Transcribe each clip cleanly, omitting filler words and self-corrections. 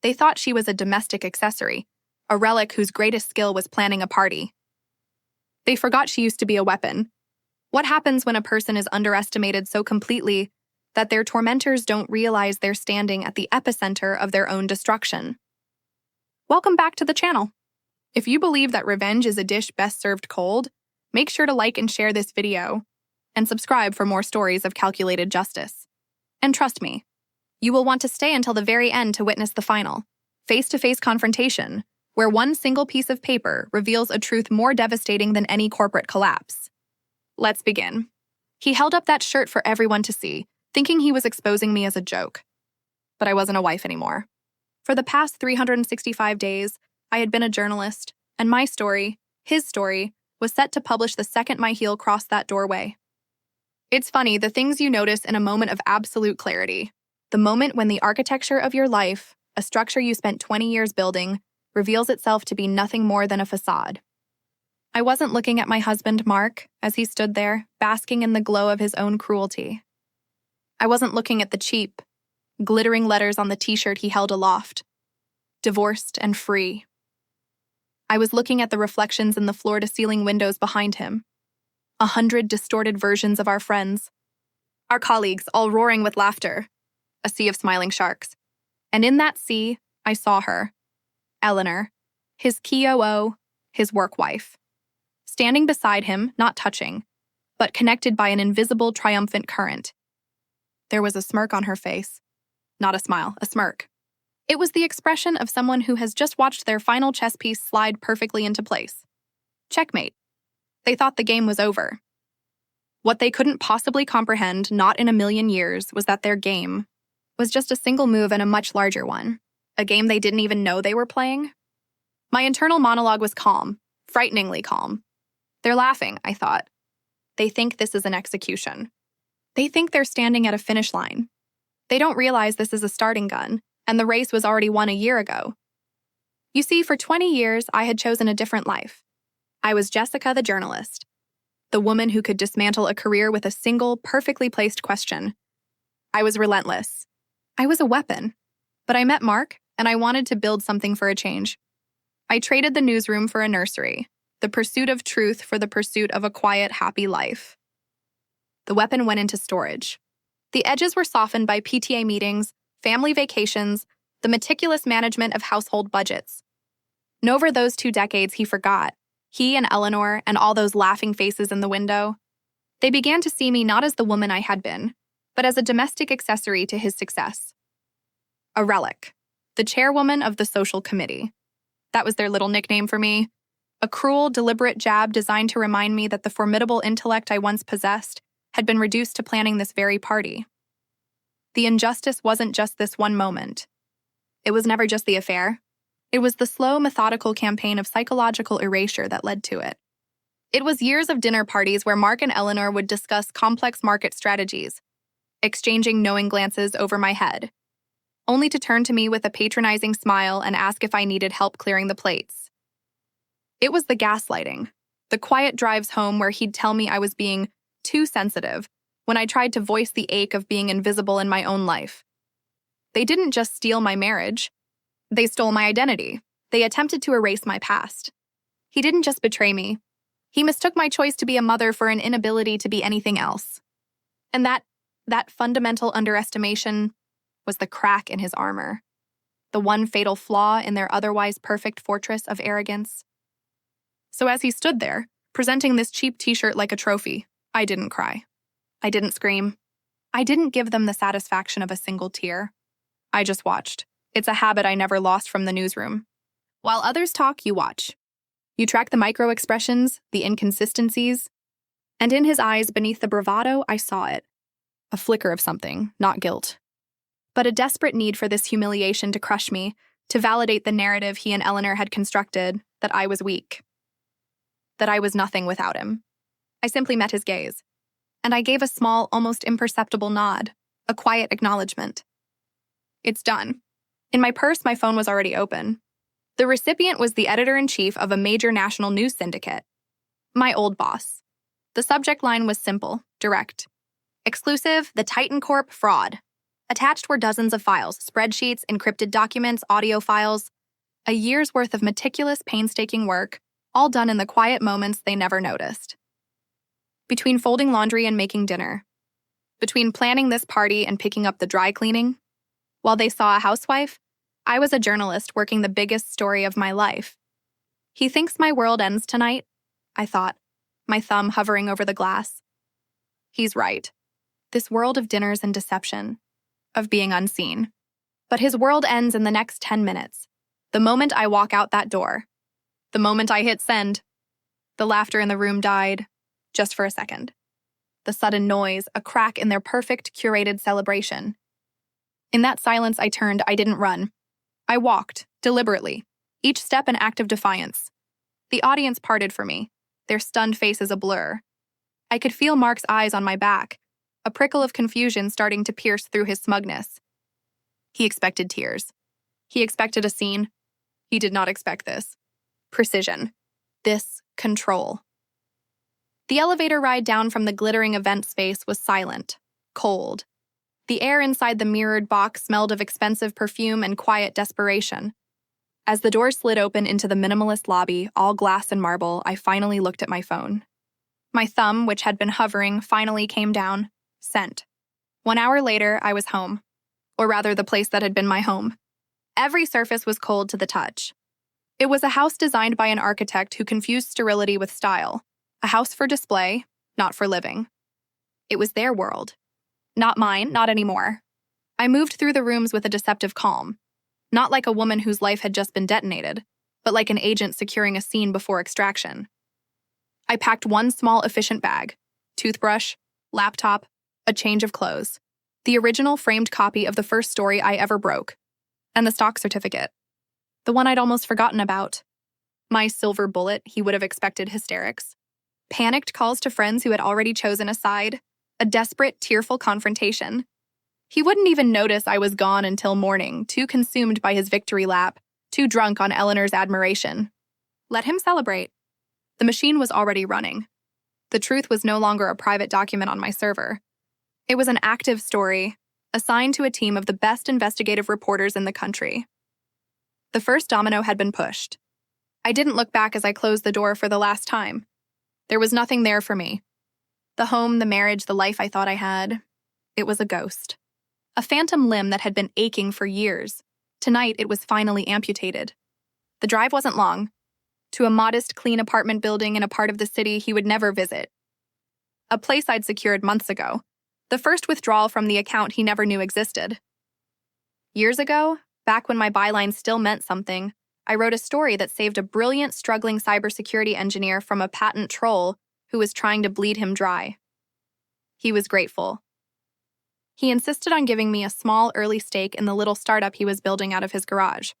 They thought she was a domestic accessory, a relic whose greatest skill was planning a party. They forgot she used to be a weapon. What happens when a person is underestimated so completely that their tormentors don't realize they're standing at the epicenter of their own destruction? Welcome back to the channel. If you believe that revenge is a dish best served cold, make sure to like and share this video, and subscribe for more stories of calculated justice. And trust me, you will want to stay until the very end to witness the final, face-to-face confrontation, where one single piece of paper reveals a truth more devastating than any corporate collapse. Let's begin. He held up that shirt for everyone to see, thinking he was exposing me as a joke. But I wasn't a wife anymore. For the past 365 days, I had been a journalist, and my story, his story, was set to publish the second my heel crossed that doorway. It's funny, the things you notice in a moment of absolute clarity. The moment when the architecture of your life, a structure you spent 20 years building, reveals itself to be nothing more than a facade. I wasn't looking at my husband, Mark, as he stood there, basking in the glow of his own cruelty. I wasn't looking at the cheap, glittering letters on the t-shirt he held aloft. Divorced and free. I was looking at the reflections in the floor-to-ceiling windows behind him. 100 distorted versions of our friends. Our colleagues, all roaring with laughter. A sea of smiling sharks. And in that sea, I saw her. Eleanor. His COO, his work wife. Standing beside him, not touching, but connected by an invisible, triumphant current. There was a smirk on her face. Not a smile, a smirk. It was the expression of someone who has just watched their final chess piece slide perfectly into place. Checkmate. They thought the game was over. What they couldn't possibly comprehend, not in a million years, was that their game was just a single move and a much larger one. A game they didn't even know they were playing. My internal monologue was calm, frighteningly calm. They're laughing, I thought. They think this is an execution. They think they're standing at a finish line. They don't realize this is a starting gun, and the race was already won a year ago. You see, for 20 years, I had chosen a different life. I was Jessica the journalist, the woman who could dismantle a career with a single, perfectly placed question. I was relentless. I was a weapon. But I met Mark, and I wanted to build something for a change. I traded the newsroom for a nursery, the pursuit of truth for the pursuit of a quiet, happy life. The weapon went into storage. The edges were softened by PTA meetings, family vacations, the meticulous management of household budgets. And over those 2 decades, he forgot. He and Eleanor and all those laughing faces in the window. They began to see me not as the woman I had been, but as a domestic accessory to his success. A relic. The chairwoman of the social committee. That was their little nickname for me. A cruel, deliberate jab designed to remind me that the formidable intellect I once possessed had been reduced to planning this very party. The injustice wasn't just this one moment. It was never just the affair. It was the slow, methodical campaign of psychological erasure that led to it. It was years of dinner parties where Mark and Eleanor would discuss complex market strategies, exchanging knowing glances over my head, only to turn to me with a patronizing smile and ask if I needed help clearing the plates. It was the gaslighting, the quiet drives home where he'd tell me I was being too sensitive when I tried to voice the ache of being invisible in my own life. They didn't just steal my marriage. They stole my identity. They attempted to erase my past. He didn't just betray me. He mistook my choice to be a mother for an inability to be anything else. And that fundamental underestimation was the crack in his armor, the one fatal flaw in their otherwise perfect fortress of arrogance. So as he stood there, presenting this cheap t-shirt like a trophy, I didn't cry. I didn't scream. I didn't give them the satisfaction of a single tear. I just watched. It's a habit I never lost from the newsroom. While others talk, you watch. You track the micro-expressions, the inconsistencies, and in his eyes beneath the bravado, I saw it. A flicker of something, not guilt, but a desperate need for this humiliation to crush me, to validate the narrative he and Eleanor had constructed, that I was weak, that I was nothing without him. I simply met his gaze, and I gave a small, almost imperceptible nod, a quiet acknowledgement. It's done. In my purse, my phone was already open. The recipient was the editor-in-chief of a major national news syndicate. My old boss. The subject line was simple, direct. Exclusive, the Titan Corp fraud. Attached were dozens of files, spreadsheets, encrypted documents, audio files, a year's worth of meticulous, painstaking work, all done in the quiet moments they never noticed. Between folding laundry and making dinner, between planning this party and picking up the dry cleaning, while they saw a housewife, I was a journalist working the biggest story of my life. He thinks my world ends tonight, I thought, my thumb hovering over the glass. He's right. This world of dinners and deception, of being unseen. But his world ends in the next 10 minutes. The moment I walk out that door. The moment I hit send. The laughter in the room died, just for a second. The sudden noise, a crack in their perfect, curated celebration. In that silence I turned, I didn't run. I walked, deliberately, each step an act of defiance. The audience parted for me, their stunned faces a blur. I could feel Mark's eyes on my back, a prickle of confusion starting to pierce through his smugness. He expected tears. He expected a scene. He did not expect this. Precision. This control. The elevator ride down from the glittering event space was silent, cold. The air inside the mirrored box smelled of expensive perfume and quiet desperation. As the door slid open into the minimalist lobby, all glass and marble, I finally looked at my phone. My thumb, which had been hovering, finally came down. Sent. 1 hour later, I was home. Or rather, the place that had been my home. Every surface was cold to the touch. It was a house designed by an architect who confused sterility with style. A house for display, not for living. It was their world. Not mine, not anymore. I moved through the rooms with a deceptive calm. Not like a woman whose life had just been detonated, but like an agent securing a scene before extraction. I packed one small, efficient bag, toothbrush, laptop, a change of clothes, the original framed copy of the first story I ever broke, and the stock certificate, the one I'd almost forgotten about. My silver bullet, he would have expected hysterics. Panicked calls to friends who had already chosen a side, a desperate, tearful confrontation. He wouldn't even notice I was gone until morning, too consumed by his victory lap, too drunk on Eleanor's admiration. Let him celebrate. The machine was already running. The truth was no longer a private document on my server. It was an active story, assigned to a team of the best investigative reporters in the country. The first domino had been pushed. I didn't look back as I closed the door for the last time. There was nothing there for me. The home, the marriage, the life I thought I had. It was a ghost. A phantom limb that had been aching for years. Tonight, it was finally amputated. The drive wasn't long. To a modest, clean apartment building in a part of the city he would never visit. A place I'd secured months ago. The first withdrawal from the account he never knew existed. Years ago, back when my byline still meant something, I wrote a story that saved a brilliant, struggling cybersecurity engineer from a patent troll who was trying to bleed him dry. He was grateful. He insisted on giving me a small, early stake in the little startup he was building out of his garage.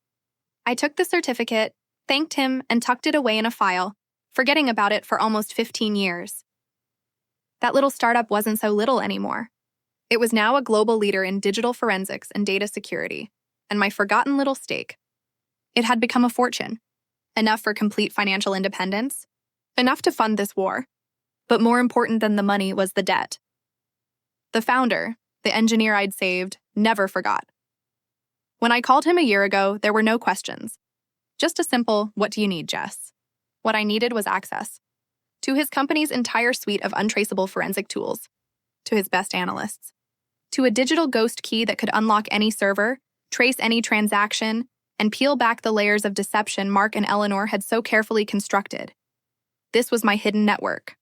I took the certificate, thanked him, and tucked it away in a file, forgetting about it for almost 15 years. That little startup wasn't so little anymore. It was now a global leader in digital forensics and data security, and my forgotten little stake. It had become a fortune, enough for complete financial independence, enough to fund this war. But more important than the money was the debt. The founder, the engineer I'd saved, never forgot. When I called him a year ago, there were no questions. Just a simple, "What do you need, Jess?" What I needed was access to his company's entire suite of untraceable forensic tools, to his best analysts, to a digital ghost key that could unlock any server, trace any transaction, and peel back the layers of deception Mark and Eleanor had so carefully constructed. This was my hidden network.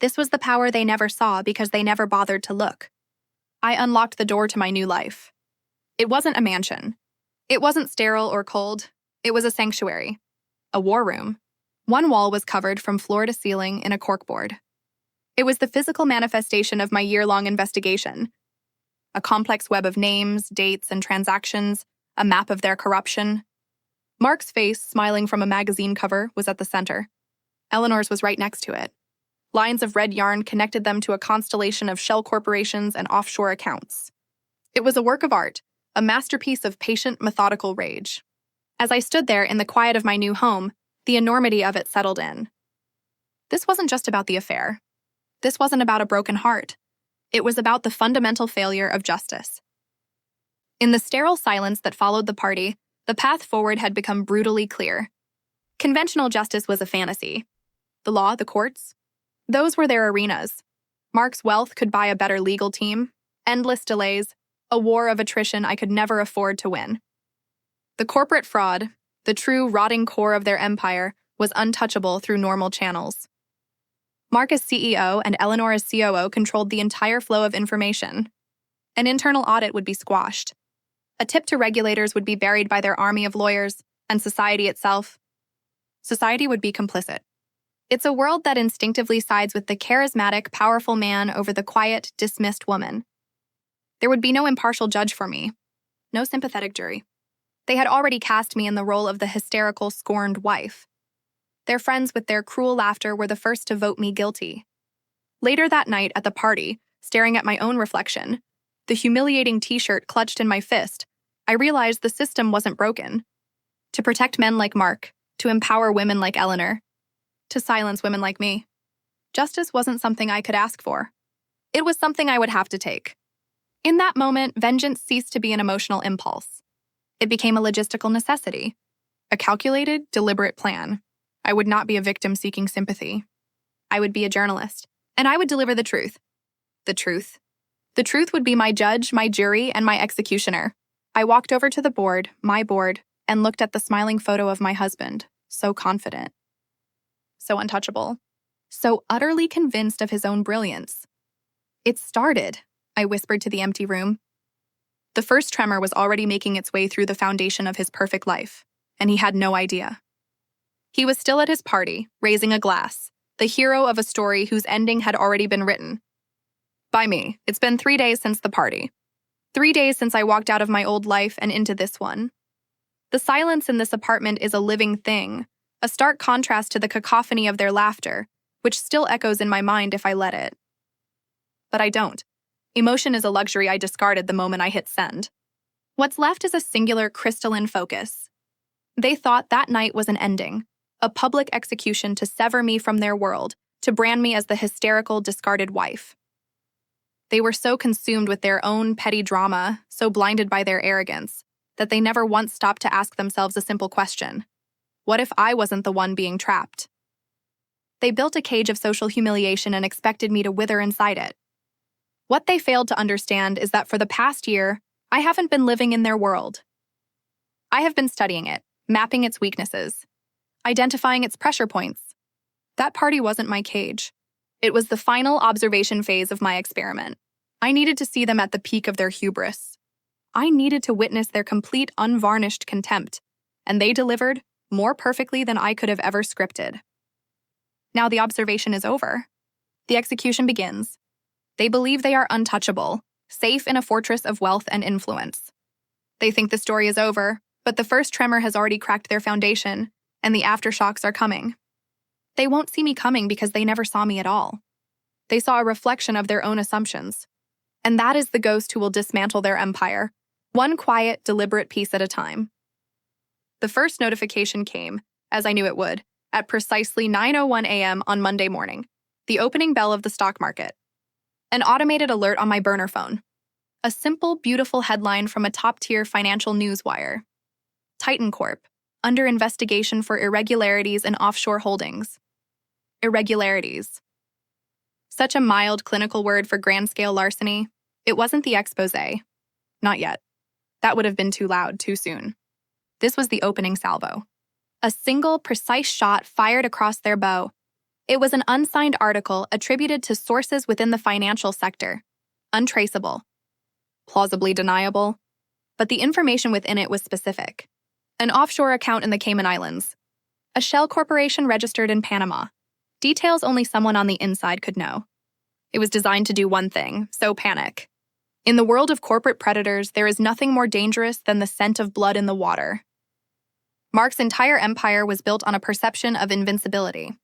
This was the power they never saw because they never bothered to look. I unlocked the door to my new life. It wasn't a mansion. It wasn't sterile or cold. It was a sanctuary. A war room. One wall was covered from floor to ceiling in a corkboard. It was the physical manifestation of my year-long investigation. A complex web of names, dates, and transactions, a map of their corruption. Mark's face, smiling from a magazine cover, was at the center. Eleanor's was right next to it. Lines of red yarn connected them to a constellation of shell corporations and offshore accounts. It was a work of art, a masterpiece of patient, methodical rage. As I stood there in the quiet of my new home, the enormity of it settled in. This wasn't just about the affair. This wasn't about a broken heart. It was about the fundamental failure of justice. In the sterile silence that followed the party, the path forward had become brutally clear. Conventional justice was a fantasy. The law, the courts, those were their arenas. Mark's wealth could buy a better legal team, endless delays, a war of attrition I could never afford to win. The corporate fraud, the true rotting core of their empire, was untouchable through normal channels. Mark as CEO and Eleanor as COO controlled the entire flow of information. An internal audit would be squashed. A tip to regulators would be buried by their army of lawyers, and society itself. Society would be complicit. It's a world that instinctively sides with the charismatic, powerful man over the quiet, dismissed woman. There would be no impartial judge for me, no sympathetic jury. They had already cast me in the role of the hysterical, scorned wife. Their friends with their cruel laughter were the first to vote me guilty. Later that night at the party, staring at my own reflection, the humiliating t-shirt clutched in my fist, I realized the system wasn't broken. To protect men like Mark, to empower women like Eleanor, to silence women like me. Justice wasn't something I could ask for. It was something I would have to take. In that moment, vengeance ceased to be an emotional impulse. It became a logistical necessity, a calculated, deliberate plan. I would not be a victim seeking sympathy. I would be a journalist, and I would deliver the truth. The truth. The truth would be my judge, my jury, and my executioner. I walked over to the board, my board, and looked at the smiling photo of my husband, so confident, so untouchable, so utterly convinced of his own brilliance. It started, I whispered to the empty room. The first tremor was already making its way through the foundation of his perfect life, and he had no idea. He was still at his party, raising a glass, the hero of a story whose ending had already been written. By me, it's been 3 days since the party. 3 days since I walked out of my old life and into this one. The silence in this apartment is a living thing, a stark contrast to the cacophony of their laughter, which still echoes in my mind if I let it. But I don't. Emotion is a luxury I discarded the moment I hit send. What's left is a singular, crystalline focus. They thought that night was an ending, a public execution to sever me from their world, to brand me as the hysterical, discarded wife. They were so consumed with their own petty drama, so blinded by their arrogance, that they never once stopped to ask themselves a simple question. What if I wasn't the one being trapped? They built a cage of social humiliation and expected me to wither inside it. What they failed to understand is that for the past year, I haven't been living in their world. I have been studying it, mapping its weaknesses, identifying its pressure points. That party wasn't my cage. It was the final observation phase of my experiment. I needed to see them at the peak of their hubris. I needed to witness their complete, unvarnished contempt, and they delivered more perfectly than I could have ever scripted. Now the observation is over. The execution begins. They believe they are untouchable, safe in a fortress of wealth and influence. They think the story is over, but the first tremor has already cracked their foundation, and the aftershocks are coming. They won't see me coming because they never saw me at all. They saw a reflection of their own assumptions. And that is the ghost who will dismantle their empire, one quiet, deliberate piece at a time. The first notification came, as I knew it would, at precisely 9:01 a.m. on Monday morning, the opening bell of the stock market. An automated alert on my burner phone. A simple, beautiful headline from a top-tier financial news wire. Titan Corp, under investigation for irregularities in offshore holdings. Irregularities. Such a mild clinical word for grand-scale larceny. It wasn't the exposé. Not yet. That would have been too loud, too soon. This was the opening salvo. A single, precise shot fired across their bow. It was an unsigned article attributed to sources within the financial sector. Untraceable. Plausibly deniable. But the information within it was specific. An offshore account in the Cayman Islands. A shell corporation registered in Panama. Details only someone on the inside could know. It was designed to do one thing, sow panic. In the world of corporate predators, there is nothing more dangerous than the scent of blood in the water. Mark's entire empire was built on a perception of invincibility.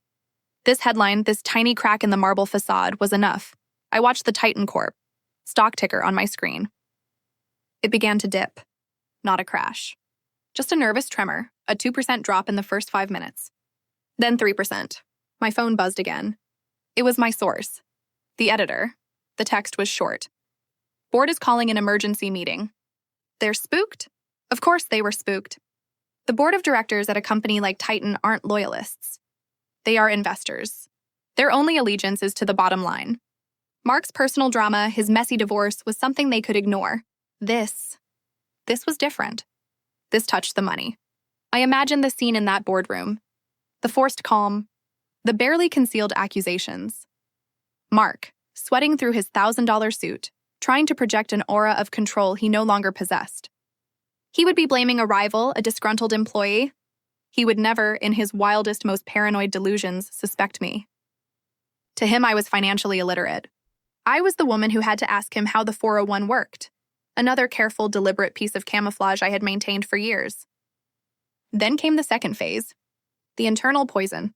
This headline, this tiny crack in the marble facade, was enough. I watched the Titan Corp stock ticker on my screen. It began to dip. Not a crash. Just a nervous tremor, a 2% drop in the first 5 minutes. Then 3%. My phone buzzed again. It was my source. The editor. The text was short. Board is calling an emergency meeting. They're spooked? Of course they were spooked. The board of directors at a company like Titan aren't loyalists. They are investors. Their only allegiance is to the bottom line. Mark's personal drama, his messy divorce, was something they could ignore. This was different. This touched the money. I imagined the scene in that boardroom. The forced calm. The barely concealed accusations. Mark, sweating through his $1,000 suit, trying to project an aura of control he no longer possessed. He would be blaming a rival, a disgruntled employee. He would never, in his wildest, most paranoid delusions, suspect me. To him, I was financially illiterate. I was the woman who had to ask him how the 401 worked, another careful, deliberate piece of camouflage I had maintained for years. Then came the second phase, the internal poison.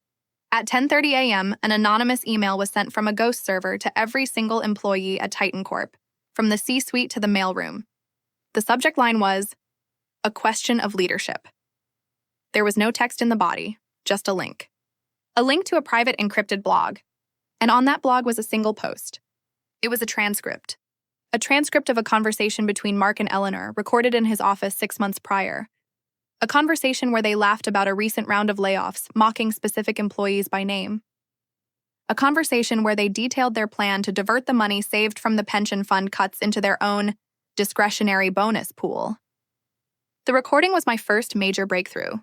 At 10:30 a.m., an anonymous email was sent from a ghost server to every single employee at Titan Corp, from the C-suite to the mailroom. The subject line was, "A question of leadership." There was no text in the body, just a link. A link to a private encrypted blog. And on that blog was a single post. It was a transcript of a conversation between Mark and Eleanor recorded in his office 6 months prior. A conversation where they laughed about a recent round of layoffs, mocking specific employees by name. A conversation where they detailed their plan to divert the money saved from the pension fund cuts into their own discretionary bonus pool. The recording was my first major breakthrough.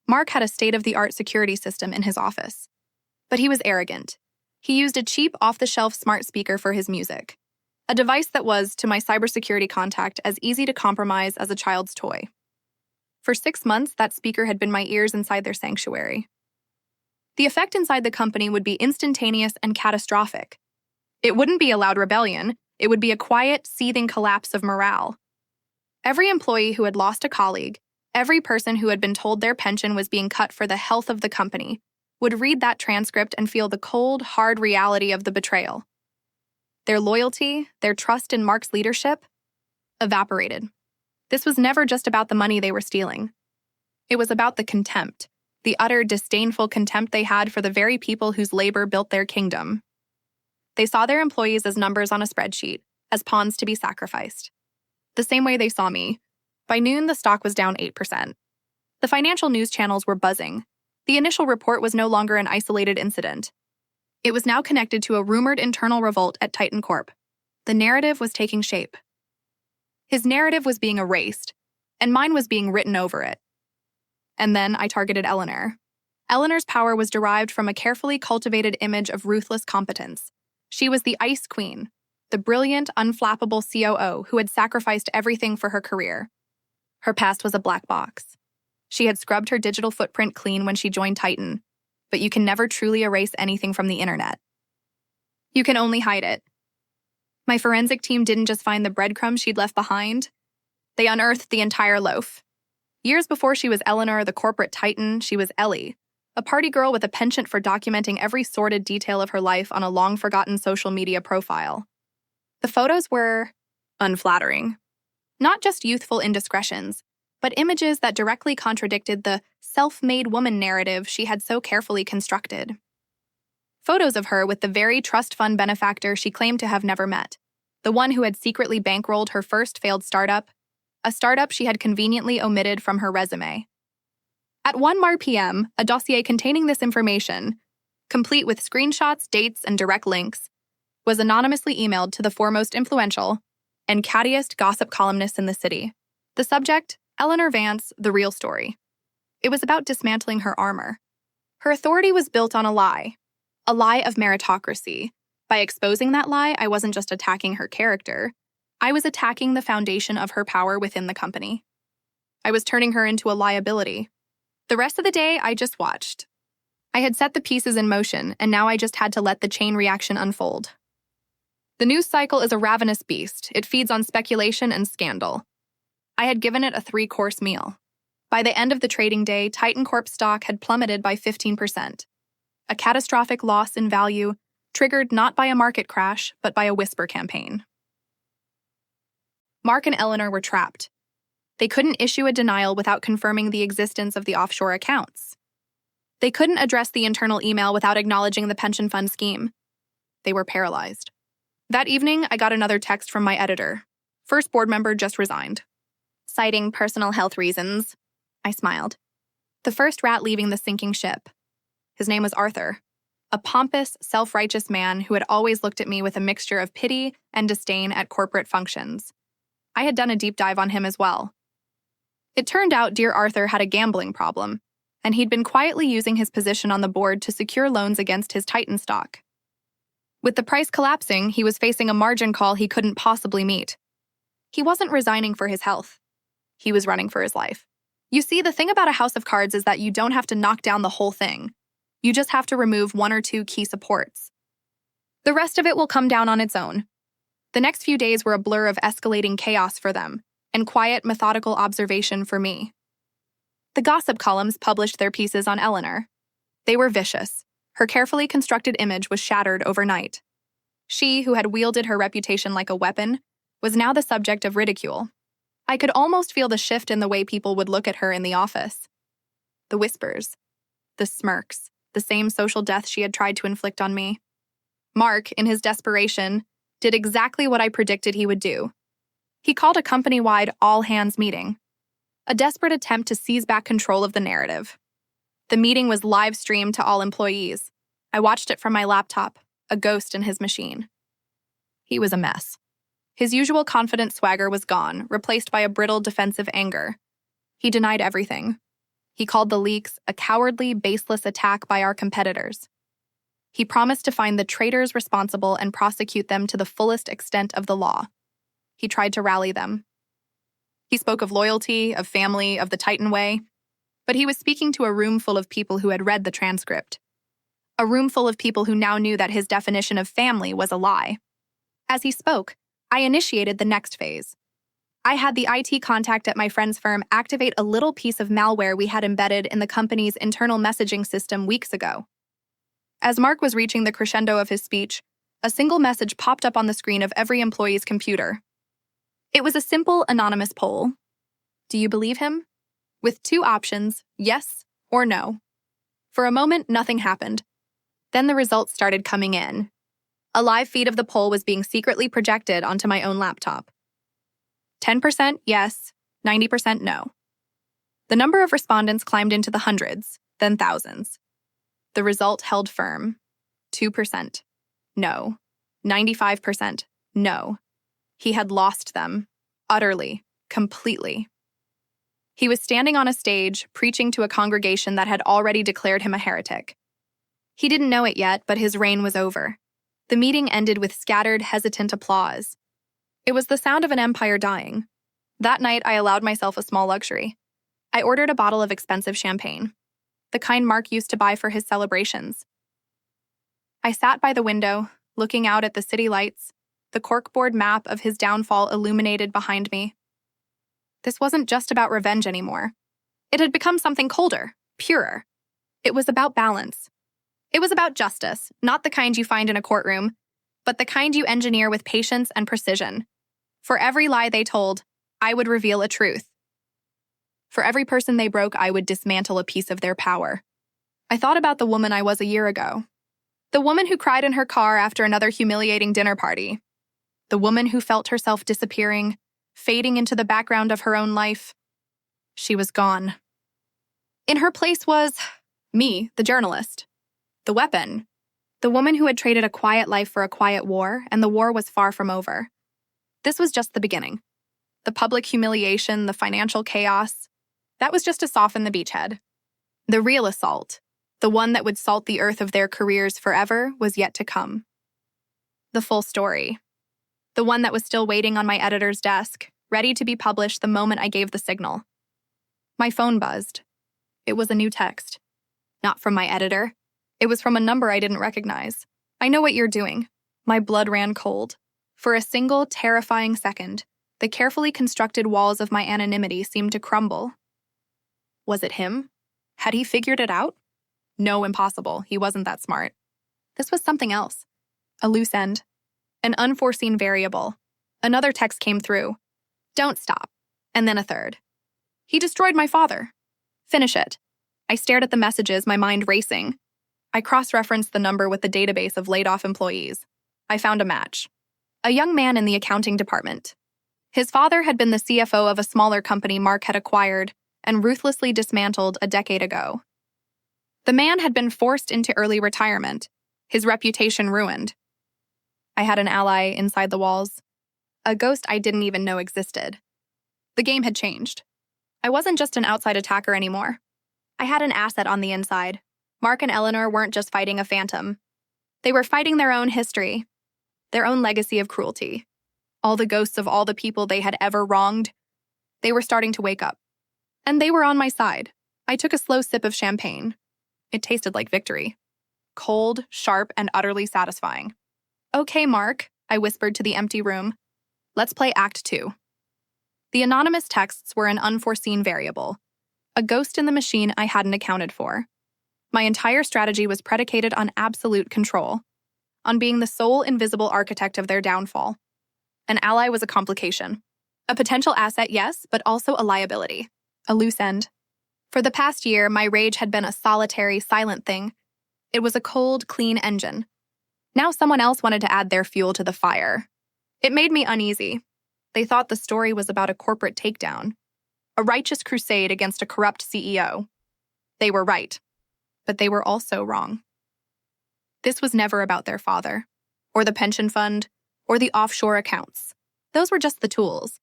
Mark had a state-of-the-art security system in his office. But he was arrogant. He used a cheap, off-the-shelf smart speaker for his music. A device that was, to my cybersecurity contact, as easy to compromise as a child's toy. For 6 months, that speaker had been my ears inside their sanctuary. The effect inside the company would be instantaneous and catastrophic. It wouldn't be a loud rebellion. It would be a quiet, seething collapse of morale. Every employee who had lost a colleague, every person who had been told their pension was being cut for the health of the company, would read that transcript and feel the cold, hard reality of the betrayal. Their loyalty, their trust in Mark's leadership, evaporated. This was never just about the money they were stealing. It was about the contempt, the utter disdainful contempt they had for the very people whose labor built their kingdom. They saw their employees as numbers on a spreadsheet, as pawns to be sacrificed. The same way they saw me. By noon, the stock was down 8%. The financial news channels were buzzing. The initial report was no longer an isolated incident. It was now connected to a rumored internal revolt at Titan Corp. The narrative was taking shape. His narrative was being erased, and mine was being written over it. And then I targeted Eleanor. Eleanor's power was derived from a carefully cultivated image of ruthless competence. She was the ice queen, the brilliant, unflappable COO who had sacrificed everything for her career. Her past was a black box. She had scrubbed her digital footprint clean when she joined Titan, but you can never truly erase anything from the internet. You can only hide it. My forensic team didn't just find the breadcrumbs she'd left behind. They unearthed the entire loaf. Years before she was Eleanor, the corporate titan, she was Ellie, a party girl with a penchant for documenting every sordid detail of her life on a long-forgotten social media profile. The photos were unflattering. Not just youthful indiscretions, but images that directly contradicted the self-made woman narrative she had so carefully constructed. Photos of her with the very trust fund benefactor she claimed to have never met, the one who had secretly bankrolled her first failed startup, a startup she had conveniently omitted from her resume. At 1 p.m., a dossier containing this information, complete with screenshots, dates, and direct links, was anonymously emailed to the foremost influential and cattiest gossip columnists in the city. The subject, Eleanor Vance, the real story. It was about dismantling her armor. Her authority was built on a lie of meritocracy. By exposing that lie, I wasn't just attacking her character. I was attacking the foundation of her power within the company. I was turning her into a liability. The rest of the day, I just watched. I had set the pieces in motion, and now I just had to let the chain reaction unfold. The news cycle is a ravenous beast. It feeds on speculation and scandal. I had given it a 3-course meal. By the end of the trading day, Titan Corp stock had plummeted by 15%. A catastrophic loss in value, triggered not by a market crash, but by a whisper campaign. Mark and Eleanor were trapped. They couldn't issue a denial without confirming the existence of the offshore accounts. They couldn't address the internal email without acknowledging the pension fund scheme. They were paralyzed. That evening, I got another text from my editor. First board member just resigned. citing personal health reasons. I smiled. The first rat leaving the sinking ship. His name was Arthur, a pompous, self-righteous man who had always looked at me with a mixture of pity and disdain at corporate functions. I had done a deep dive on him as well. It turned out dear Arthur had a gambling problem, and he'd been quietly using his position on the board to secure loans against his Titan stock. With the price collapsing, he was facing a margin call he couldn't possibly meet. He wasn't resigning for his health. He was running for his life. You see, the thing about a house of cards is that you don't have to knock down the whole thing. You just have to remove one or two key supports. The rest of it will come down on its own. The next few days were a blur of escalating chaos for them, and quiet, methodical observation for me. The gossip columns published their pieces on Eleanor. They were vicious. Her carefully constructed image was shattered overnight. She, who had wielded her reputation like a weapon, was now the subject of ridicule. I could almost feel the shift in the way people would look at her in the office. The whispers, the smirks, the same social death she had tried to inflict on me. Mark, in his desperation, did exactly what I predicted he would do. He called a company-wide all-hands meeting, a desperate attempt to seize back control of the narrative. The meeting was live-streamed to all employees. I watched it from my laptop, a ghost in his machine. He was a mess. His usual confident swagger was gone, replaced by a brittle defensive anger. He denied everything. He called the leaks a cowardly, baseless attack by our competitors. He promised to find the traitors responsible and prosecute them to the fullest extent of the law. He tried to rally them. He spoke of loyalty, of family, of the Titan way, but he was speaking to a room full of people who had read the transcript. A room full of people who now knew that his definition of family was a lie. As he spoke, I initiated the next phase. I had the IT contact at my friend's firm activate a little piece of malware we had embedded in the company's internal messaging system weeks ago. As Mark was reaching the crescendo of his speech, a single message popped up on the screen of every employee's computer. It was a simple, anonymous poll. Do you believe him? With two options, yes or no. For a moment, nothing happened. Then the results started coming in. A live feed of the poll was being secretly projected onto my own laptop. 10% yes, 90% no. The number of respondents climbed into the hundreds, then thousands. The result held firm. 2% no. 95% no. He had lost them. Utterly. Completely. He was standing on a stage, preaching to a congregation that had already declared him a heretic. He didn't know it yet, but his reign was over. The meeting ended with scattered, hesitant applause. It was the sound of an empire dying. That night, I allowed myself a small luxury. I ordered a bottle of expensive champagne, the kind Mark used to buy for his celebrations. I sat by the window, looking out at the city lights, the corkboard map of his downfall illuminated behind me. This wasn't just about revenge anymore. It had become something colder, purer. It was about balance. It was about justice, not the kind you find in a courtroom, but the kind you engineer with patience and precision. For every lie they told, I would reveal a truth. For every person they broke, I would dismantle a piece of their power. I thought about the woman I was a year ago. The woman who cried in her car after another humiliating dinner party. The woman who felt herself disappearing, fading into the background of her own life. She was gone. In her place was me, the journalist. The weapon. The woman who had traded a quiet life for a quiet war, and the war was far from over. This was just the beginning. The public humiliation, the financial chaos, that was just to soften the beachhead. The real assault, the one that would salt the earth of their careers forever, was yet to come. The full story. The one that was still waiting on my editor's desk, ready to be published the moment I gave the signal. My phone buzzed. It was a new text. Not from my editor. It was from a number I didn't recognize. I know what you're doing. My blood ran cold. For a single, terrifying second, the carefully constructed walls of my anonymity seemed to crumble. Was it him? Had he figured it out? No, impossible. He wasn't that smart. This was something else. A loose end. An unforeseen variable. Another text came through. Don't stop. And then a third. He destroyed my father. Finish it. I stared at the messages, my mind racing. I cross-referenced the number with the database of laid-off employees. I found a match. A young man in the accounting department. His father had been the CFO of a smaller company Mark had acquired and ruthlessly dismantled a decade ago. The man had been forced into early retirement, his reputation ruined. I had an ally inside the walls, a ghost I didn't even know existed. The game had changed. I wasn't just an outside attacker anymore. I had an asset on the inside. Mark and Eleanor weren't just fighting a phantom. They were fighting their own history, their own legacy of cruelty. All the ghosts of all the people they had ever wronged. They were starting to wake up. And they were on my side. I took a slow sip of champagne. It tasted like victory. Cold, sharp, and utterly satisfying. "Okay, Mark," I whispered to the empty room. "Let's play Act 2. The anonymous texts were an unforeseen variable, a ghost in the machine I hadn't accounted for. My entire strategy was predicated on absolute control, on being the sole invisible architect of their downfall. An ally was a complication. A potential asset, yes, but also a liability, a loose end. For the past year, my rage had been a solitary, silent thing. It was a cold, clean engine. Now someone else wanted to add their fuel to the fire. It made me uneasy. They thought the story was about a corporate takedown, a righteous crusade against a corrupt CEO. They were right, but they were also wrong. This was never about their father, or the pension fund, or the offshore accounts. Those were just the tools,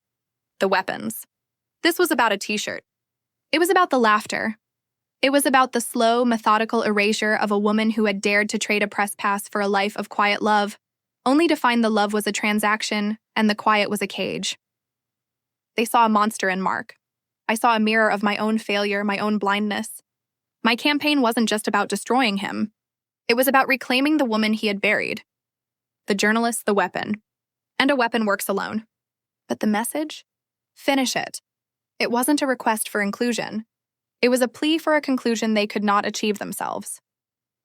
the weapons. This was about a t-shirt. It was about the laughter. It was about the slow, methodical erasure of a woman who had dared to trade a press pass for a life of quiet love, only to find the love was a transaction and the quiet was a cage. They saw a monster in Mark. I saw a mirror of my own failure, my own blindness. My campaign wasn't just about destroying him. It was about reclaiming the woman he had buried. The journalist, the weapon. And a weapon works alone. But the message? Finish it. It wasn't a request for inclusion. It was a plea for a conclusion they could not achieve themselves.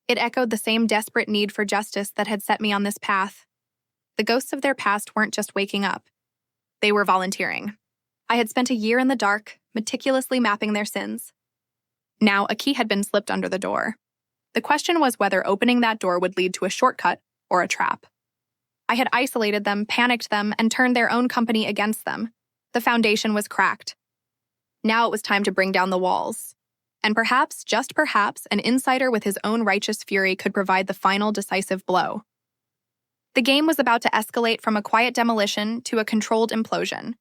It echoed the same desperate need for justice that had set me on this path. The ghosts of their past weren't just waking up. They were volunteering. I had spent a year in the dark, meticulously mapping their sins. Now, a key had been slipped under the door. The question was whether opening that door would lead to a shortcut or a trap. I had isolated them, panicked them, and turned their own company against them. The foundation was cracked. Now it was time to bring down the walls. And perhaps, just perhaps, an insider with his own righteous fury could provide the final decisive blow. The game was about to escalate from a quiet demolition to a controlled implosion.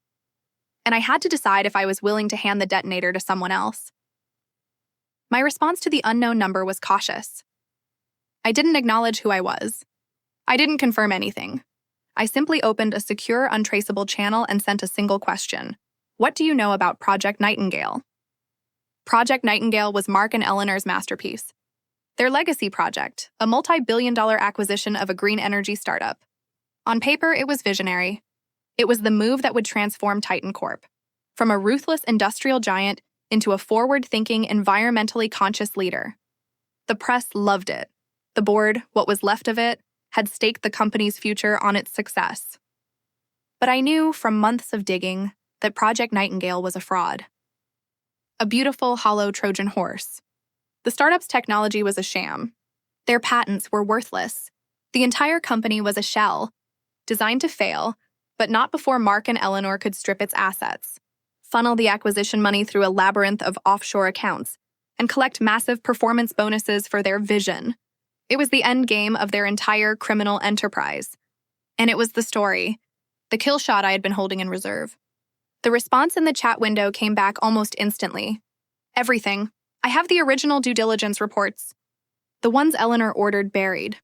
And I had to decide if I was willing to hand the detonator to someone else. My response to the unknown number was cautious. I didn't acknowledge who I was. I didn't confirm anything. I simply opened a secure, untraceable channel and sent a single question. What do you know about Project Nightingale? Project Nightingale was Mark and Eleanor's masterpiece. Their legacy project, a multi-billion-dollar acquisition of a green energy startup. On paper, it was visionary. It was the move that would transform Titan Corp. From a ruthless industrial giant into a forward-thinking, environmentally conscious leader. The press loved it. The board, what was left of it, had staked the company's future on its success. But I knew from months of digging that Project Nightingale was a fraud. A beautiful, hollow Trojan horse. The startup's technology was a sham. Their patents were worthless. The entire company was a shell, designed to fail, but not before Mark and Eleanor could strip its assets, funnel the acquisition money through a labyrinth of offshore accounts, and collect massive performance bonuses for their vision. It was the end game of their entire criminal enterprise. And it was the story, the kill shot I had been holding in reserve. The response in the chat window came back almost instantly. Everything. I have the original due diligence reports. The ones Eleanor ordered buried.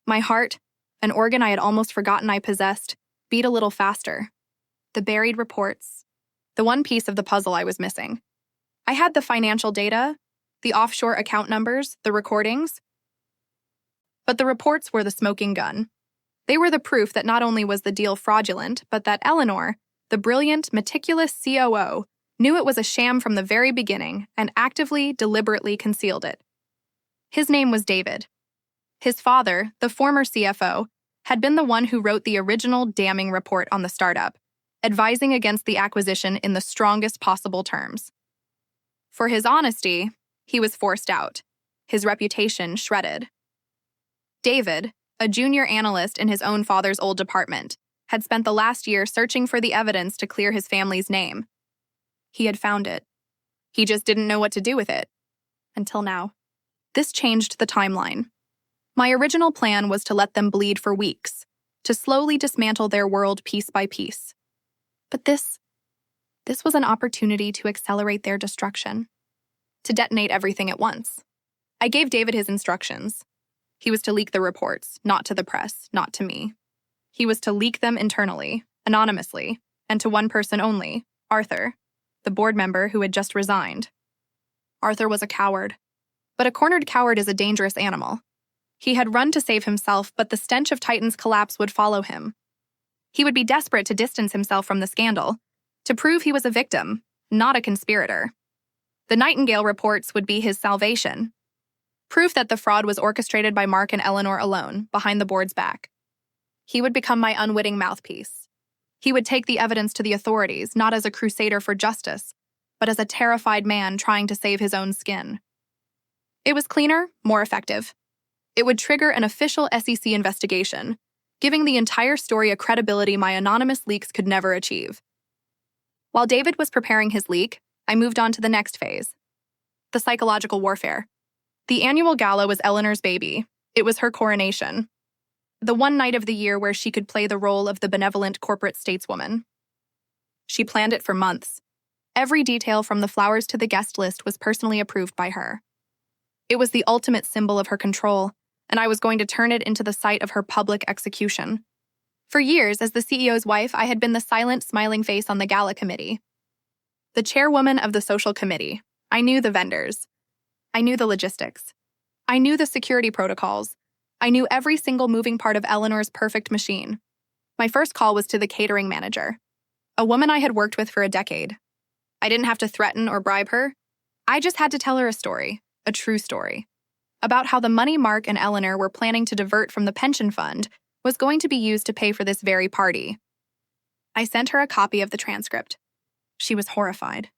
My heart, an organ I had almost forgotten I possessed, beat a little faster. The buried reports. The one piece of the puzzle I was missing. I had the financial data, the offshore account numbers, the recordings. But the reports were the smoking gun. They were the proof that not only was the deal fraudulent, but that Eleanor, the brilliant, meticulous COO, knew it was a sham from the very beginning and actively, deliberately concealed it. His name was David. His father, the former CFO, had been the one who wrote the original damning report on the startup, advising against the acquisition in the strongest possible terms. For his honesty, he was forced out, his reputation shredded. David, a junior analyst in his own father's old department, had spent the last year searching for the evidence to clear his family's name. He had found it. He just didn't know what to do with it. Until now. This changed the timeline. My original plan was to let them bleed for weeks, to slowly dismantle their world piece by piece. But this was an opportunity to accelerate their destruction, to detonate everything at once. I gave David his instructions. He was to leak the reports, not to the press, not to me. He was to leak them internally, anonymously, and to one person only, Arthur, the board member who had just resigned. Arthur was a coward. But a cornered coward is a dangerous animal. He had run to save himself, but the stench of Titan's collapse would follow him. He would be desperate to distance himself from the scandal, to prove he was a victim, not a conspirator. The Nightingale reports would be his salvation. Proof that the fraud was orchestrated by Mark and Eleanor alone, behind the board's back. He would become my unwitting mouthpiece. He would take the evidence to the authorities, not as a crusader for justice, but as a terrified man trying to save his own skin. It was cleaner, more effective. It would trigger an official SEC investigation, giving the entire story a credibility my anonymous leaks could never achieve. While David was preparing his leak, I moved on to the next phase. The psychological warfare. The annual gala was Eleanor's baby. It was her coronation. The one night of the year where she could play the role of the benevolent corporate stateswoman. She planned it for months. Every detail from the flowers to the guest list was personally approved by her. It was the ultimate symbol of her control, and I was going to turn it into the site of her public execution. For years, as the CEO's wife, I had been the silent, smiling face on the gala committee. The chairwoman of the social committee. I knew the vendors. I knew the logistics. I knew the security protocols. I knew every single moving part of Eleanor's perfect machine. My first call was to the catering manager, a woman I had worked with for a decade. I didn't have to threaten or bribe her. I just had to tell her a story. A true story, about how the money Mark and Eleanor were planning to divert from the pension fund was going to be used to pay for this very party. I sent her a copy of the transcript. She was horrified.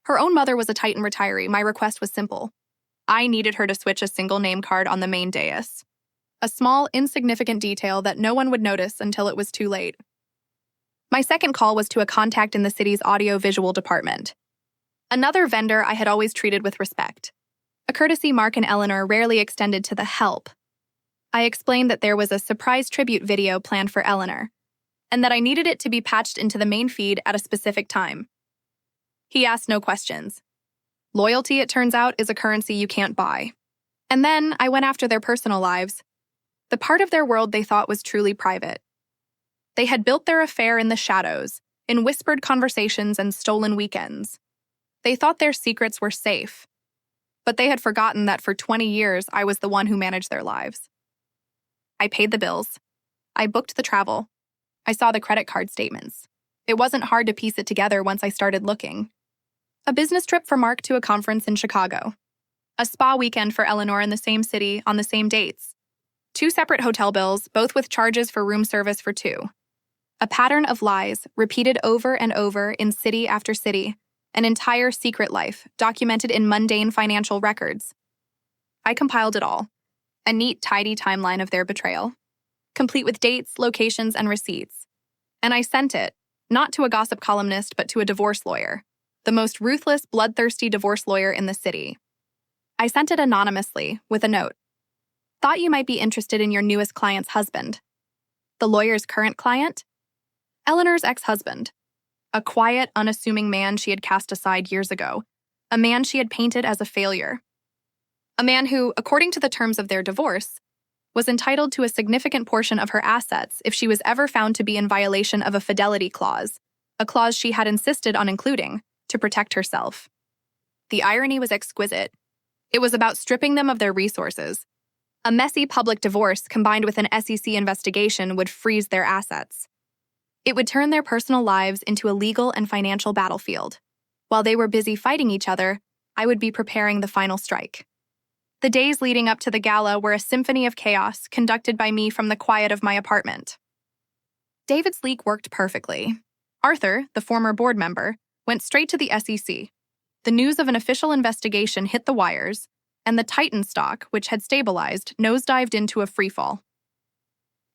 Her own mother was a Titan retiree. My request was simple. I needed her to switch a single name card on the main dais. A small, insignificant detail that no one would notice until it was too late. My second call was to a contact in the city's audio-visual department. Another vendor I had always treated with respect. A courtesy Mark and Eleanor rarely extended to the help. I explained that there was a surprise tribute video planned for Eleanor, and that I needed it to be patched into the main feed at a specific time. He asked no questions. Loyalty, it turns out, is a currency you can't buy. And then I went after their personal lives, the part of their world they thought was truly private. They had built their affair in the shadows, in whispered conversations and stolen weekends. They thought their secrets were safe. But they had forgotten that for 20 years, I was the one who managed their lives. I paid the bills. I booked the travel. I saw the credit card statements. It wasn't hard to piece it together once I started looking. A business trip for Mark to a conference in Chicago. A spa weekend for Eleanor in the same city on the same dates. 2 separate hotel bills, both with charges for room service for 2. A pattern of lies, repeated over and over in city after city. An entire secret life, documented in mundane financial records. I compiled it all. A neat, tidy timeline of their betrayal, complete with dates, locations, and receipts. And I sent it, not to a gossip columnist, but to a divorce lawyer, the most ruthless, bloodthirsty divorce lawyer in the city. I sent it anonymously, with a note. Thought you might be interested in your newest client's husband. The lawyer's current client? Eleanor's ex-husband. A quiet, unassuming man she had cast aside years ago. A man she had painted as a failure. A man who, according to the terms of their divorce, was entitled to a significant portion of her assets if she was ever found to be in violation of a fidelity clause, a clause she had insisted on including, to protect herself. The irony was exquisite. It was about stripping them of their resources. A messy public divorce combined with an SEC investigation would freeze their assets. It would turn their personal lives into a legal and financial battlefield. While they were busy fighting each other, I would be preparing the final strike. The days leading up to the gala were a symphony of chaos conducted by me from the quiet of my apartment. David's leak worked perfectly. Arthur, the former board member, went straight to the SEC. The news of an official investigation hit the wires, and the Titan stock, which had stabilized, nosedived into a freefall.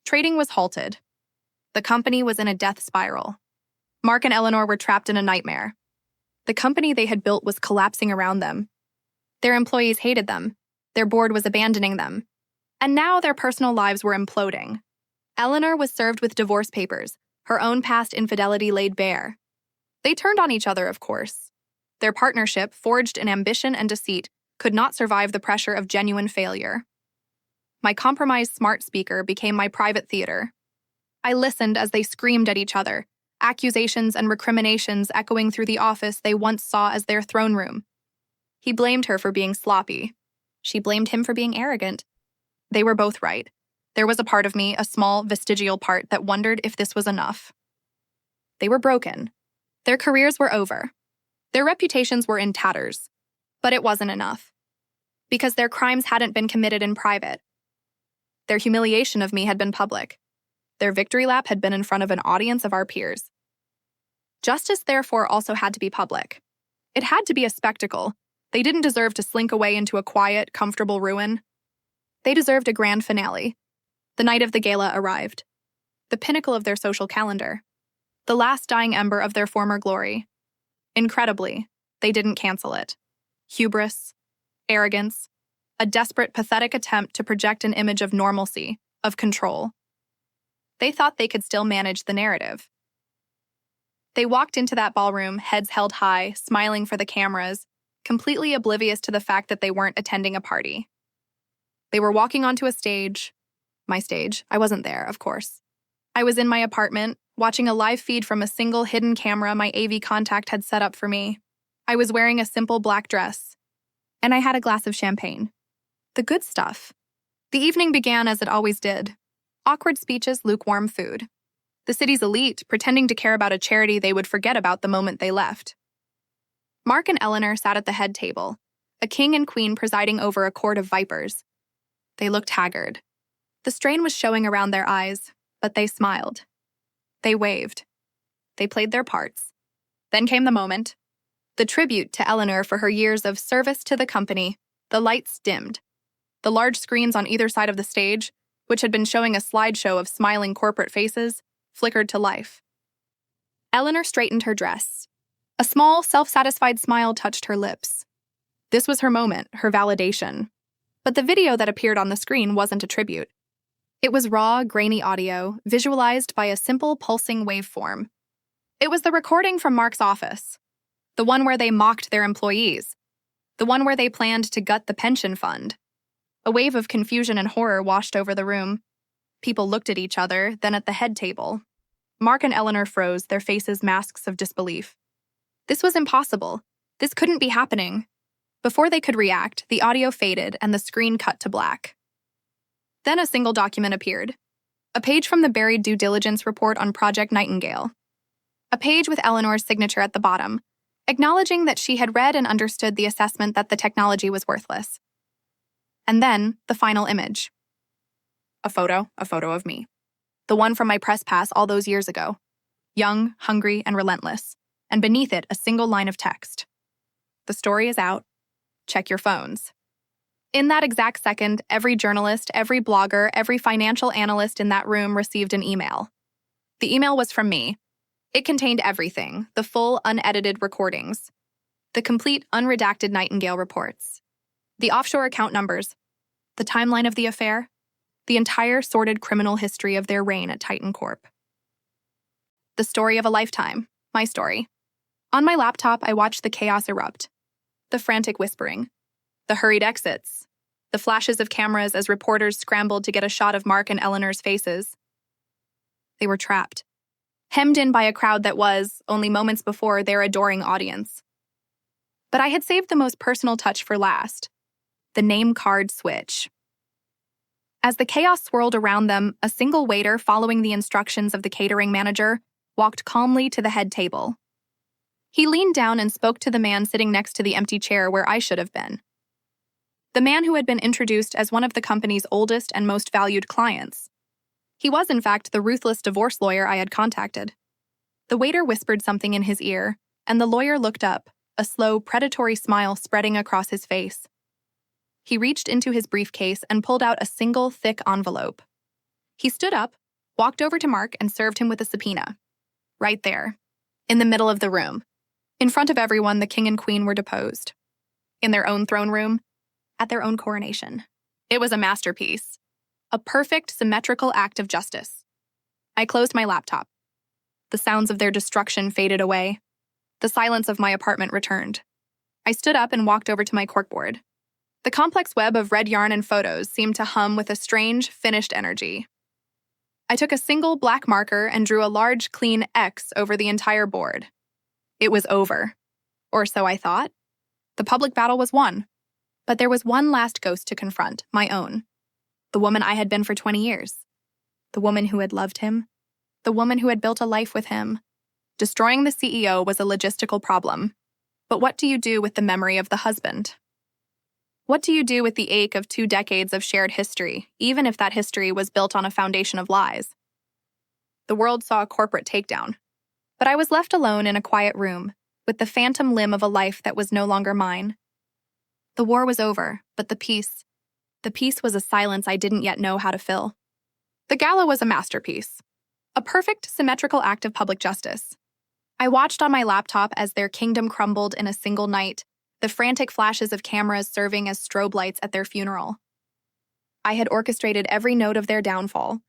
Trading was halted. The company was in a death spiral. Mark and Eleanor were trapped in a nightmare. The company they had built was collapsing around them. Their employees hated them. Their board was abandoning them. And now their personal lives were imploding. Eleanor was served with divorce papers, her own past infidelity laid bare. They turned on each other, of course. Their partnership, forged in ambition and deceit, could not survive the pressure of genuine failure. My compromised smart speaker became my private theater. I listened as they screamed at each other, accusations and recriminations echoing through the office they once saw as their throne room. He blamed her for being sloppy. She blamed him for being arrogant. They were both right. There was a part of me, a small, vestigial part, that wondered if this was enough. They were broken. Their careers were over. Their reputations were in tatters. But it wasn't enough. Because their crimes hadn't been committed in private. Their humiliation of me had been public. Their victory lap had been in front of an audience of our peers. Justice, therefore, also had to be public. It had to be a spectacle. They didn't deserve to slink away into a quiet, comfortable ruin. They deserved a grand finale. The night of the gala arrived. The pinnacle of their social calendar. The last dying ember of their former glory. Incredibly, they didn't cancel it. Hubris, arrogance, a desperate, pathetic attempt to project an image of normalcy, of control. They thought they could still manage the narrative. They walked into that ballroom, heads held high, smiling for the cameras, completely oblivious to the fact that they weren't attending a party. They were walking onto a stage. My stage. I wasn't there, of course. I was in my apartment, watching a live feed from a single hidden camera my AV contact had set up for me. I was wearing a simple black dress. And I had a glass of champagne. The good stuff. The evening began as it always did. Awkward speeches, lukewarm food. The city's elite, pretending to care about a charity they would forget about the moment they left. Mark and Eleanor sat at the head table, a king and queen presiding over a court of vipers. They looked haggard. The strain was showing around their eyes, but they smiled. They waved. They played their parts. Then came the moment. The tribute to Eleanor for her years of service to the company. The lights dimmed. The large screens on either side of the stage, which had been showing a slideshow of smiling corporate faces, flickered to life. Eleanor straightened her dress. A small, self-satisfied smile touched her lips. This was her moment, her validation. But the video that appeared on the screen wasn't a tribute. It was raw, grainy audio, visualized by a simple pulsing waveform. It was the recording from Mark's office. The one where they mocked their employees. The one where they planned to gut the pension fund. A wave of confusion and horror washed over the room. People looked at each other, then at the head table. Mark and Eleanor froze, their faces masks of disbelief. This was impossible. This couldn't be happening. Before they could react, the audio faded and the screen cut to black. Then a single document appeared. A page from the buried due diligence report on Project Nightingale. A page with Eleanor's signature at the bottom, acknowledging that she had read and understood the assessment that the technology was worthless. And then, the final image. A photo of me. The one from my press pass all those years ago. Young, hungry, and relentless. And beneath it, a single line of text. The story is out. Check your phones. In that exact second, every journalist, every blogger, every financial analyst in that room received an email. The email was from me. It contained everything, the full, unedited recordings. The complete, unredacted Nightingale reports. The offshore account numbers. The timeline of the affair. The entire sordid criminal history of their reign at Titan Corp. The story of a lifetime. My story. On my laptop, I watched the chaos erupt. The frantic whispering. The hurried exits. The flashes of cameras as reporters scrambled to get a shot of Mark and Eleanor's faces. They were trapped. Hemmed in by a crowd that was, only moments before, their adoring audience. But I had saved the most personal touch for last. The name card switch. As the chaos swirled around them, a single waiter, following the instructions of the catering manager, walked calmly to the head table. He leaned down and spoke to the man sitting next to the empty chair where I should have been. The man who had been introduced as one of the company's oldest and most valued clients. He was, in fact, the ruthless divorce lawyer I had contacted. The waiter whispered something in his ear, and the lawyer looked up, a slow, predatory smile spreading across his face. He reached into his briefcase and pulled out a single, thick envelope. He stood up, walked over to Mark and served him with a subpoena. Right there, in the middle of the room. In front of everyone, the king and queen were deposed. In their own throne room, at their own coronation. It was a masterpiece. A perfect, symmetrical act of justice. I closed my laptop. The sounds of their destruction faded away. The silence of my apartment returned. I stood up and walked over to my corkboard. The complex web of red yarn and photos seemed to hum with a strange, finished energy. I took a single black marker and drew a large, clean X over the entire board. It was over. Or so I thought. The public battle was won. But there was one last ghost to confront, my own. The woman I had been for 20 years. The woman who had loved him. The woman who had built a life with him. Destroying the CEO was a logistical problem. But what do you do with the memory of the husband? What do you do with the ache of 2 decades of shared history, even if that history was built on a foundation of lies? The world saw a corporate takedown. But I was left alone in a quiet room, with the phantom limb of a life that was no longer mine. The war was over, but the peace was a silence I didn't yet know how to fill. The gala was a masterpiece. A perfect, symmetrical act of public justice. I watched on my laptop as their kingdom crumbled in a single night, the frantic flashes of cameras serving as strobe lights at their funeral. I had orchestrated every note of their downfall,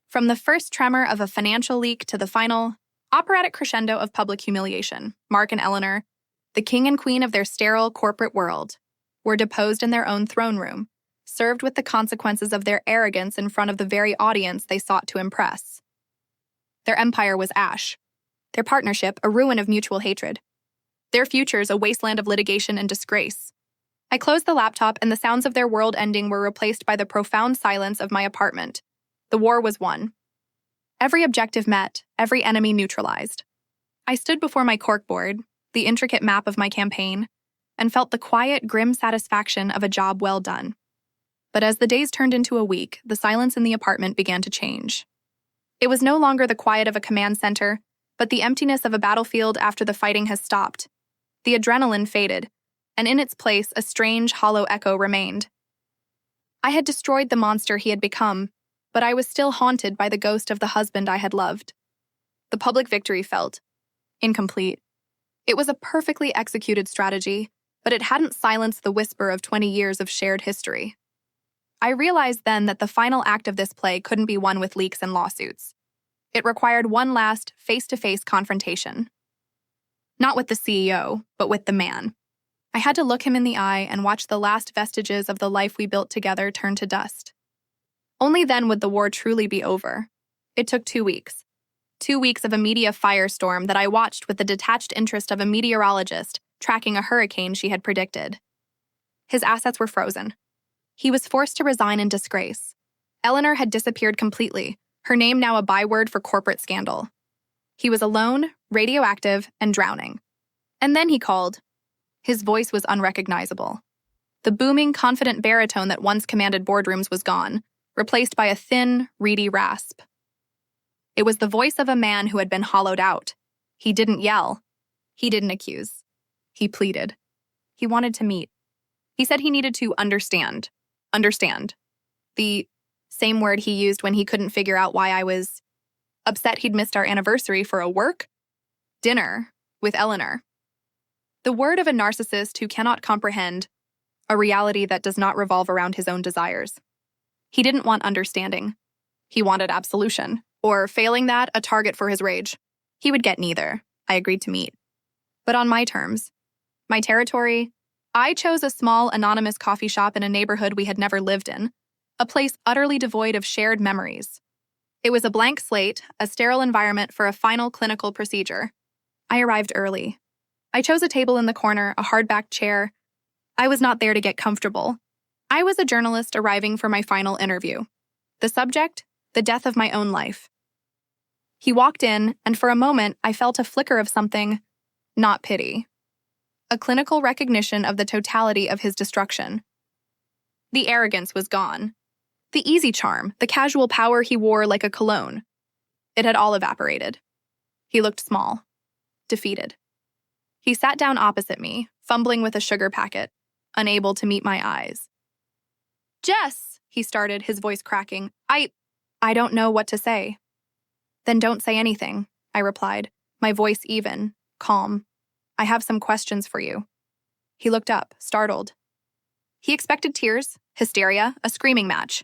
from the first tremor of a financial leak to the final, operatic crescendo of public humiliation. Mark and Eleanor, the king and queen of their sterile corporate world, were deposed in their own throne room, served with the consequences of their arrogance in front of the very audience they sought to impress. Their empire was ash. Their partnership, a ruin of mutual hatred. Their futures, a wasteland of litigation and disgrace. I closed the laptop, and the sounds of their world ending were replaced by the profound silence of my apartment. The war was won. Every objective met, every enemy neutralized. I stood before my corkboard, the intricate map of my campaign, and felt the quiet, grim satisfaction of a job well done. But as the days turned into a week, the silence in the apartment began to change. It was no longer the quiet of a command center, but the emptiness of a battlefield after the fighting has stopped. The adrenaline faded, and in its place, a strange, hollow echo remained. I had destroyed the monster he had become, but I was still haunted by the ghost of the husband I had loved. The public victory felt incomplete. It was a perfectly executed strategy, but it hadn't silenced the whisper of 20 years of shared history. I realized then that the final act of this play couldn't be won with leaks and lawsuits. It required one last, face-to-face confrontation. Not with the CEO, but with the man. I had to look him in the eye and watch the last vestiges of the life we built together turn to dust. Only then would the war truly be over. It took 2 weeks. 2 weeks of a media firestorm that I watched with the detached interest of a meteorologist tracking a hurricane she had predicted. His assets were frozen. He was forced to resign in disgrace. Eleanor had disappeared completely, her name now a byword for corporate scandal. He was alone, radioactive, and drowning. And then he called. His voice was unrecognizable. The booming, confident baritone that once commanded boardrooms was gone, replaced by a thin, reedy rasp. It was the voice of a man who had been hollowed out. He didn't yell. He didn't accuse. He pleaded. He wanted to meet. He said he needed to understand. Understand. The same word he used when he couldn't figure out why I was upset he'd missed our anniversary for a work dinner with Eleanor. The word of a narcissist who cannot comprehend a reality that does not revolve around his own desires. He didn't want understanding. He wanted absolution, or failing that, a target for his rage. He would get neither. I agreed to meet. But on my terms. My territory. I chose a small, anonymous coffee shop in a neighborhood we had never lived in, a place utterly devoid of shared memories. It was a blank slate, a sterile environment for a final clinical procedure. I arrived early. I chose a table in the corner, a hardback chair. I was not there to get comfortable. I was a journalist arriving for my final interview. The subject, the death of my own life. He walked in, and for a moment, I felt a flicker of something, not pity. A clinical recognition of the totality of his destruction. The arrogance was gone. The easy charm, the casual power he wore like a cologne. It had all evaporated. He looked small, defeated. He sat down opposite me, fumbling with a sugar packet, unable to meet my eyes. "Jess," he started, his voice cracking. I don't know what to say. Then don't say anything, I replied, my voice even, calm. I have some questions for you. He looked up, startled. He expected tears, hysteria, a screaming match.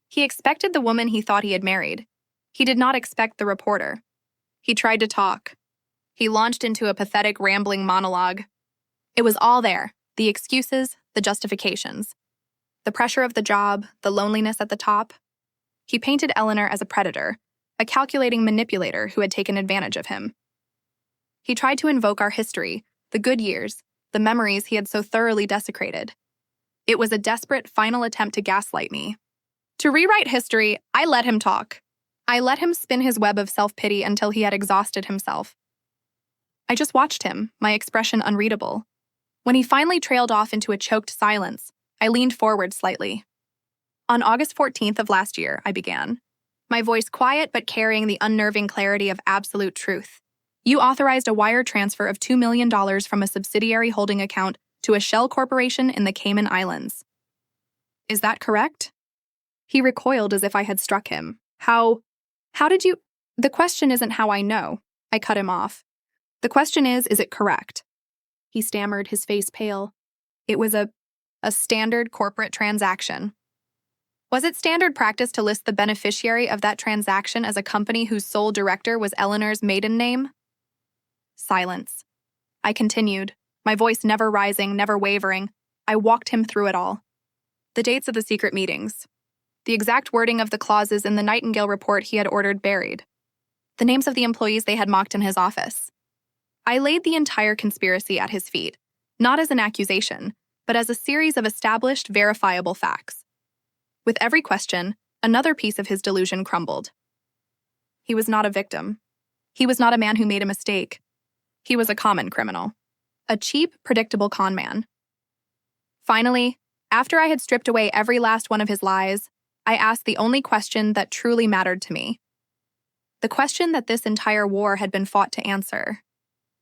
He expected the woman he thought he had married. He did not expect the reporter. He tried to talk. He launched into a pathetic, rambling monologue. It was all there, the excuses, the justifications. The pressure of the job, the loneliness at the top. He painted Eleanor as a predator, a calculating manipulator who had taken advantage of him. He tried to invoke our history, the good years, the memories he had so thoroughly desecrated. It was a desperate final attempt to gaslight me. To rewrite history, I let him talk. I let him spin his web of self-pity until he had exhausted himself. I just watched him, my expression unreadable. When he finally trailed off into a choked silence, I leaned forward slightly. On August 14th of last year, I began, my voice quiet but carrying the unnerving clarity of absolute truth. You authorized a wire transfer of $2 million from a subsidiary holding account to a shell corporation in the Cayman Islands. Is that correct? He recoiled as if I had struck him. How did you? The question isn't how I know. I cut him off. The question is it correct? He stammered, his face pale. It was a standard corporate transaction. Was it standard practice to list the beneficiary of that transaction as a company whose sole director was Eleanor's maiden name? Silence. I continued, my voice never rising, never wavering. I walked him through it all. The dates of the secret meetings. The exact wording of the clauses in the Nightingale report he had ordered buried. The names of the employees they had mocked in his office. I laid the entire conspiracy at his feet, not as an accusation, but as a series of established, verifiable facts. With every question, another piece of his delusion crumbled. He was not a victim. He was not a man who made a mistake. He was a common criminal. A cheap, predictable con man. Finally, after I had stripped away every last one of his lies, I asked the only question that truly mattered to me. The question that this entire war had been fought to answer.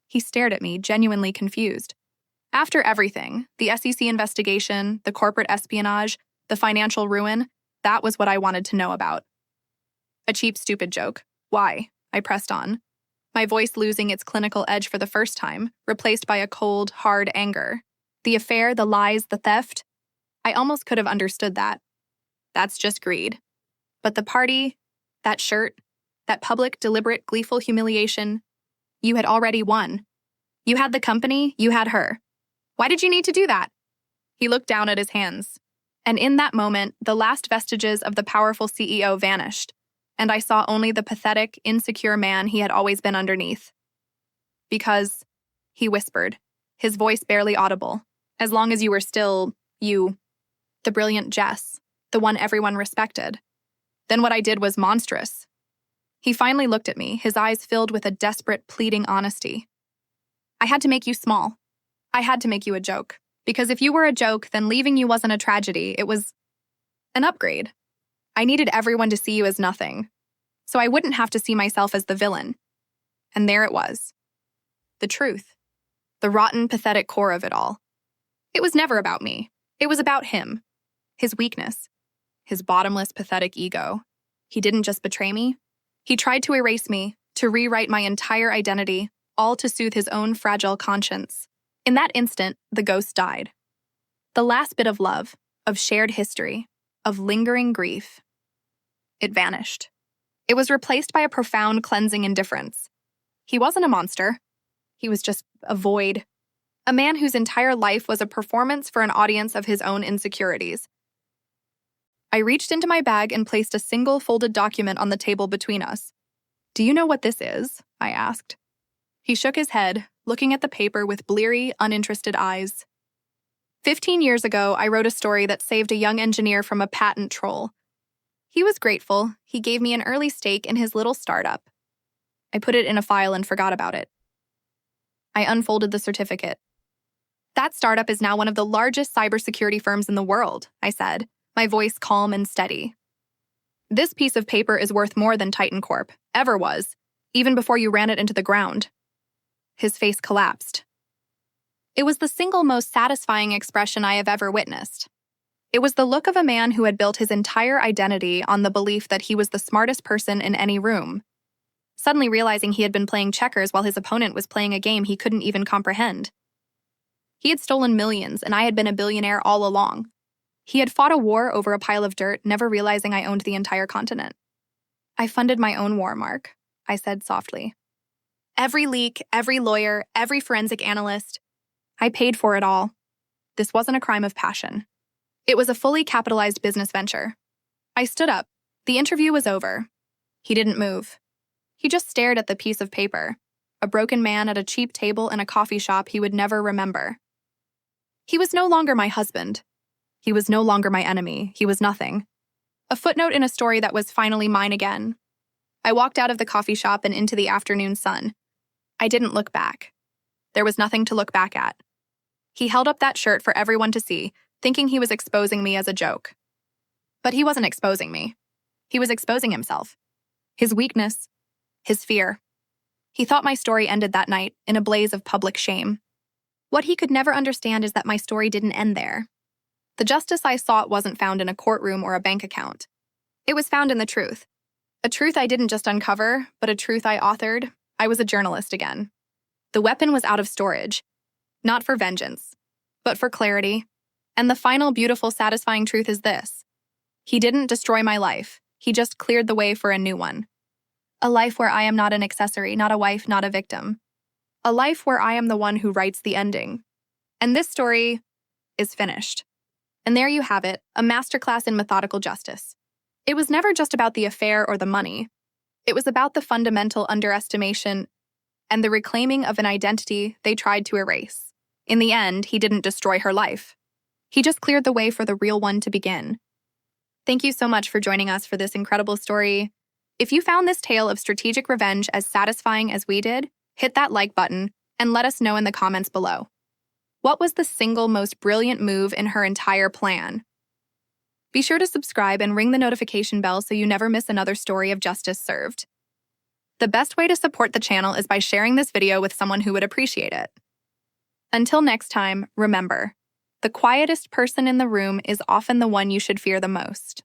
He stared at me, genuinely confused. After everything, the SEC investigation, the corporate espionage, the financial ruin, that was what I wanted to know about. A cheap, stupid joke. Why? I pressed on, my voice losing its clinical edge for the first time, replaced by a cold, hard anger. The affair, the lies, the theft. I almost could have understood that. That's just greed. But the party, that shirt, that public, deliberate, gleeful humiliation, you had already won. You had the company, you had her. Why did you need to do that? He looked down at his hands. And in that moment, the last vestiges of the powerful CEO vanished, and I saw only the pathetic, insecure man he had always been underneath. Because, he whispered, his voice barely audible, as long as you were still, you, the brilliant Jess, the one everyone respected, then what I did was monstrous. He finally looked at me, his eyes filled with a desperate, pleading honesty. I had to make you small. I had to make you a joke. Because if you were a joke, then leaving you wasn't a tragedy, it was an upgrade. I needed everyone to see you as nothing, so I wouldn't have to see myself as the villain. And there it was. The truth. The rotten, pathetic core of it all. It was never about me. It was about him. His weakness. His bottomless, pathetic ego. He didn't just betray me. He tried to erase me, to rewrite my entire identity, all to soothe his own fragile conscience. In that instant, the ghost died. The last bit of love, of shared history, of lingering grief. It vanished. It was replaced by a profound, cleansing indifference. He wasn't a monster. He was just a void. A man whose entire life was a performance for an audience of his own insecurities. I reached into my bag and placed a single folded document on the table between us. Do you know what this is? I asked. He shook his head, looking at the paper with bleary, uninterested eyes. 15 years ago, I wrote a story that saved a young engineer from a patent troll. He was grateful. He gave me an early stake in his little startup. I put it in a file and forgot about it. I unfolded the certificate. That startup is now one of the largest cybersecurity firms in the world, I said, my voice calm and steady. This piece of paper is worth more than Titan Corp. Ever was, even before you ran it into the ground. His face collapsed. It was the single most satisfying expression I have ever witnessed. It was the look of a man who had built his entire identity on the belief that he was the smartest person in any room. suddenly realizing he had been playing checkers while his opponent was playing a game he couldn't even comprehend. He had stolen millions, and I had been a billionaire all along. He had fought a war over a pile of dirt, never realizing I owned the entire continent. I funded my own war, Mark, I said softly. Every leak, every lawyer, every forensic analyst. I paid for it all. This wasn't a crime of passion. It was a fully capitalized business venture. I stood up. The interview was over. He didn't move. He just stared at the piece of paper, a broken man at a cheap table in a coffee shop he would never remember. He was no longer my husband. He was no longer my enemy. He was nothing. A footnote in a story that was finally mine again. I walked out of the coffee shop and into the afternoon sun. I didn't look back. There was nothing to look back at. He held up that shirt for everyone to see, thinking he was exposing me as a joke. But he wasn't exposing me. He was exposing himself. His weakness. His fear. He thought my story ended that night, in a blaze of public shame. What he could never understand is that my story didn't end there. The justice I sought wasn't found in a courtroom or a bank account. It was found in the truth. A truth I didn't just uncover, but a truth I authored. I was a journalist again. The weapon was out of storage. Not for vengeance, but for clarity. And the final beautiful, satisfying truth is this. He didn't destroy my life. He just cleared the way for a new one. A life where I am not an accessory, not a wife, not a victim. A life where I am the one who writes the ending. And this story is finished. And there you have it, a masterclass in methodical justice. It was never just about the affair or the money. It was about the fundamental underestimation and the reclaiming of an identity they tried to erase. In the end, he didn't destroy her life. He just cleared the way for the real one to begin. Thank you so much for joining us for this incredible story. If you found this tale of strategic revenge as satisfying as we did, hit that like button and let us know in the comments below. What was the single most brilliant move in her entire plan? Be sure to subscribe and ring the notification bell so you never miss another story of justice served. The best way to support the channel is by sharing this video with someone who would appreciate it. Until next time, remember, the quietest person in the room is often the one you should fear the most.